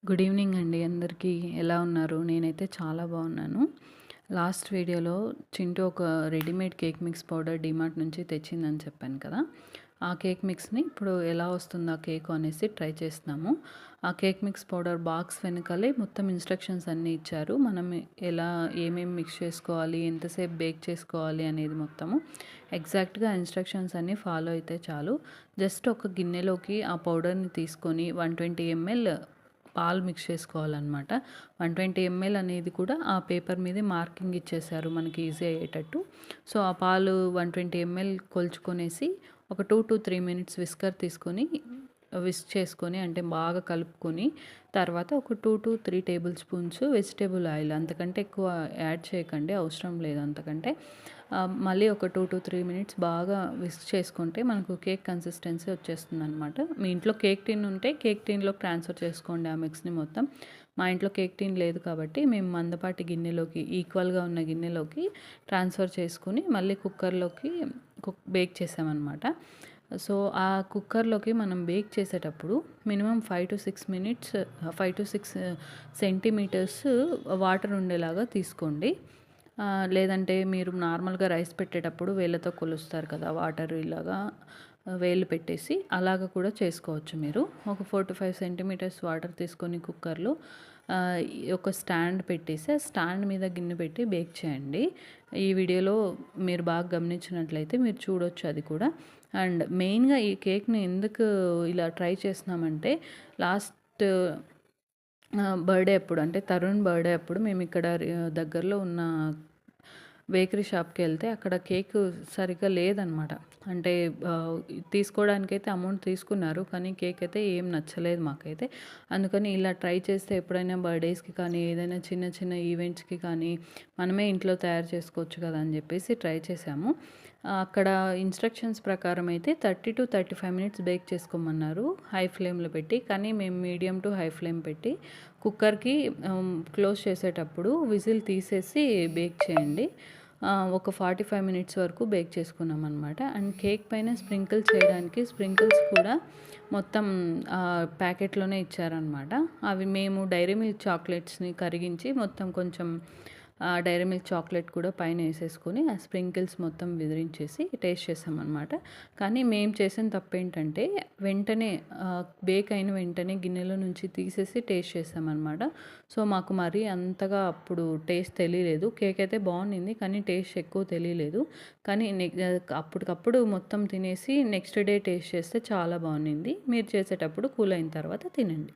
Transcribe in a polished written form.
Good evening అండి అందరికీ. ఎలా ఉన్నారు? నేనైతే చాలా బాగున్నాను. లాస్ట్ వీడియోలో చింటూ ఒక readymade cake mix powder DMart నుంచి తెచ్చిందని చెప్పాను కదా! ఆ కేక్ మిక్స్‌ని ఇప్పుడు ఎలా వస్తుందో ఆ కేకు అనేసి ట్రై చేస్తున్నాము. ఆ కేక్ మిక్స్ పౌడర్ బాక్స్ వెనకాలే మొత్తం ఇన్‌స్ట్రక్షన్స్ అన్నీ ఇచ్చారు. మనం ఎలా ఏమేమి మిక్స్ చేసుకోవాలి, ఎంతసేపు బేక్ చేసుకోవాలి అనేది మొత్తము ఎగ్జాక్ట్‌గా ఇన్‌స్ట్రక్షన్స్ అన్నీ ఫాలో అయితే చాలు. జస్ట్ ఒక గిన్నెలోకి ఆ పౌడర్‌ని తీసుకొని 120 ఎంఎల్ పాలు మిక్స్ చేసుకోవాలన్నమాట. 120 ఎంఎల్ అనేది కూడా ఆ పేపర్ మీదే మార్కింగ్ ఇచ్చేశారు మనకి ఈజీ అయ్యేటట్టు. సో, ఆ పాలు 120 ఎంఎల్ కొలుచుకొనేసి ఒక 2-3 మినిట్స్ విస్కర్ తీసుకొని విస్క్ చేసుకొని అంటే బాగా కలుపుకొని తర్వాత ఒక 2-3 టేబుల్ స్పూన్స్ వెజిటబుల్ ఆయిల్ అంతకంటే ఎక్కువ యాడ్ చేయకండి. అవసరం లేదు అంతకంటే. మళ్ళీ ఒక 2-3 మినిట్స్ బాగా విస్క్ చేసుకుంటే మనకు కేక్ కన్సిస్టెన్సీ వచ్చేస్తుందనమాట. మీ ఇంట్లో కేక్ టిన్ ఉంటే కేక్ టిన్‌లోకి ట్రాన్స్‌ఫర్ చేసుకోండి ఆ మిక్స్‌ని మొత్తం. మా ఇంట్లో కేక్ టిన్ లేదు కాబట్టి మేము మందపాటి గిన్నెలోకి ఈక్వల్‌గా ఉన్న గిన్నెలోకి ట్రాన్స్‌ఫర్ చేసుకొని మళ్ళీ కుక్కర్‌లోకి బేక్ చేసామనమాట. సో, ఆ కుక్కర్‌లోకి మనం బేక్ చేసేటప్పుడు మినిమమ్ 5-6 మినిట్స్ 5-6 సెంటీమీటర్స్ వాటర్ ఉండేలాగా తీసుకోండి. లేదంటే మీరు నార్మల్‌గా రైస్ పెట్టేటప్పుడు వేళ్ళతో కొలుస్తారు కదా! వాటర్ ఇలాగా వేళ్ళు పెట్టేసి అలాగ కూడా చేసుకోవచ్చు మీరు. ఒక 4-5 సెంటీమీటర్స్ వాటర్ తీసుకొని కుక్కర్‌లో ఒక స్టాండ్ పెట్టేసి ఆ స్టాండ్ మీద గిన్నె పెట్టి బేక్ చేయండి. ఈ వీడియోలో మీరు బాగా గమనించినట్లయితే మీరు చూడొచ్చు అది కూడా. అండ్ మెయిన్‌గా ఈ కేక్‌ని ఎందుకు ఇలా ట్రై చేస్తున్నామంటే లాస్ట్ బర్త్‌డే అప్పుడు అంటే తరుణ్ బర్త్‌డే అప్పుడు మేమిక్కడ దగ్గరలో ఉన్న బేకరీ షాప్‌కెళ్తే అక్కడ కేకు సరిగ్గా లేదనమాట. అంటే తీసుకోవడానికైతే అమౌంట్ తీసుకున్నారు. కానీ కేక్ అయితే ఏం నచ్చలేదు మాకైతే. అందుకని ఇలా ట్రై చేస్తే ఎప్పుడైనా బర్త్‌డేస్‌కి కానీ, ఏదైనా చిన్న చిన్న ఈవెంట్స్‌కి కానీ మనమే ఇంట్లో తయారు చేసుకోవచ్చు కదా! అని చెప్పేసి ట్రై చేశాము. అక్కడ ఇన్‌స్ట్రక్షన్స్ ప్రకారం అయితే 30-35 మినిట్స్ బేక్ చేసుకోమన్నారు హై ఫ్లేమ్‌లో పెట్టి. కానీ మేము మీడియం టు హై ఫ్లేమ్ పెట్టి కుక్కర్‌కి క్లోజ్ చేసేటప్పుడు విజిల్ తీసేసి బేక్ చేయండి. ఒక 45 మినిట్స్ వరకు బేక్ చేసుకున్నామనమాట. అండ్ కేక్ పైన స్ప్రింకిల్ చేయడానికి స్ప్రింకిల్స్ కూడా మొత్తం ప్యాకెట్‌లోనే ఇచ్చారనమాట. అవి మేము డైరీ మిల్క్ చాక్లెట్స్‌ని కరిగించి మొత్తం కొంచెం డైరీ మిల్క్ చాక్లెట్ కూడా పైన ఏసేసుకొని ఆ స్ప్రింకిల్స్ మొత్తం విదిరించేసి టేస్ట్ చేసామనమాట. కానీ మేము చేసిన తప్పేంటంటే వెంటనే బేక్ అయిన వెంటనే గిన్నెలో నుంచి తీసేసి టేస్ట్ చేసామనమాట. సో, మాకు మరీ అంతగా అప్పుడు టేస్ట్ తెలియలేదు. కేక్ అయితే బాగుండింది. కానీ టేస్ట్ ఎక్కువ తెలియలేదు. కానీ అప్పటికప్పుడు మొత్తం తినేసి నెక్స్ట్ డే టేస్ట్ చేస్తే చాలా బాగుండింది. మీరు చేసేటప్పుడు కూల్ అయిన తర్వాత తినండి.